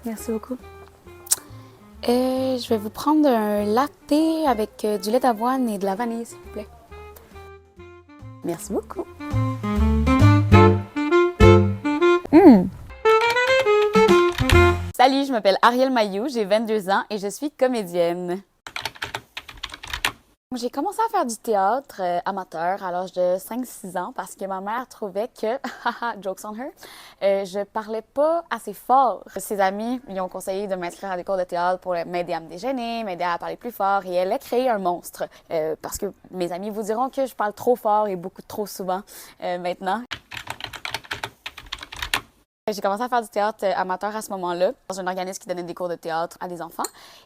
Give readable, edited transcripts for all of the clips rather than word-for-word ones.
Merci beaucoup. Je vais vous prendre un latte avec du lait d'avoine et de la vanille, s'il vous plaît. Merci beaucoup. Salut, je m'appelle Ariel Mailloux, j'ai 22 ans et je suis comédienne. J'ai commencé à faire du théâtre amateur à l'âge de 5-6 ans parce que ma mère trouvait que, haha, jokes on her, je parlais pas assez fort. Ses amis lui ont conseillé de m'inscrire à des cours de théâtre pour m'aider à me déjeuner, m'aider à parler plus fort et elle a créé un monstre parce que mes amis vous diront que je parle trop fort et beaucoup trop souvent maintenant. J'ai commencé à faire du théâtre amateur à ce moment-là, dans un organisme qui donnait des cours de théâtre à des enfants.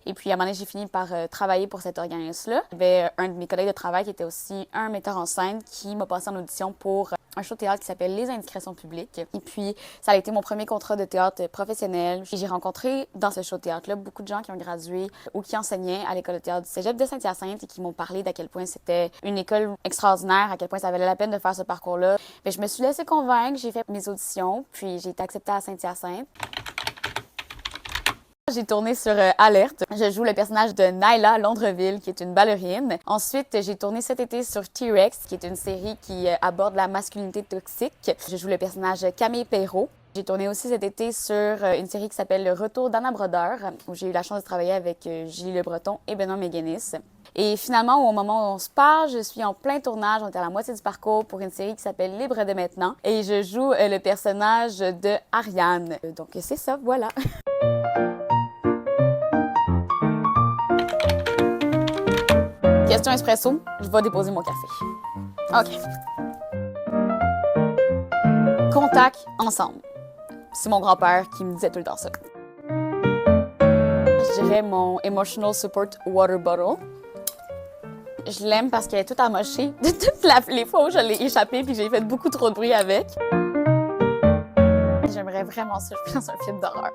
Et puis, à un moment donné, j'ai fini par travailler pour cet organisme-là. Il y avait un de mes collègues de travail qui était aussi un metteur en scène qui m'a passé en audition pour un show de théâtre qui s'appelle Les Indiscrétions publiques. Et puis, ça a été mon premier contrat de théâtre professionnel. Et j'ai rencontré dans ce show de théâtre-là beaucoup de gens qui ont gradué ou qui enseignaient à l'école de théâtre du Cégep de Saint-Hyacinthe et qui m'ont parlé d'à quel point c'était une école extraordinaire, à quel point ça valait la peine de faire ce parcours-là. Mais je me suis laissée convaincre, j'ai fait mes auditions, puis j'ai été acceptée à Saint-Hyacinthe. J'ai tourné sur Alerte. Je joue le personnage de Naila Londreville, qui est une ballerine. Ensuite, j'ai tourné cet été sur T-Rex, qui est une série qui aborde la masculinité toxique. Je joue le personnage Camille Perrault. J'ai tourné aussi cet été sur une série qui s'appelle Le Retour d'Anna Brodeur, où j'ai eu la chance de travailler avec Gilles Le Breton et Benoît Méguénis. Et finalement, au moment où on se parle, je suis en plein tournage, on est à la moitié du parcours pour une série qui s'appelle Libre de maintenant. Et je joue le personnage de Ariane. Donc c'est ça, voilà. Question espresso, je vais déposer mon café. OK. Contact ensemble. C'est mon grand-père qui me disait tout le temps ça. Je dirais mon Emotional Support Water Bottle. Je l'aime parce qu'elle est toute amochée de toutes les fois où je l'ai échappée puis j'ai fait beaucoup trop de bruit avec. J'aimerais vraiment ça, je pense, un film d'horreur.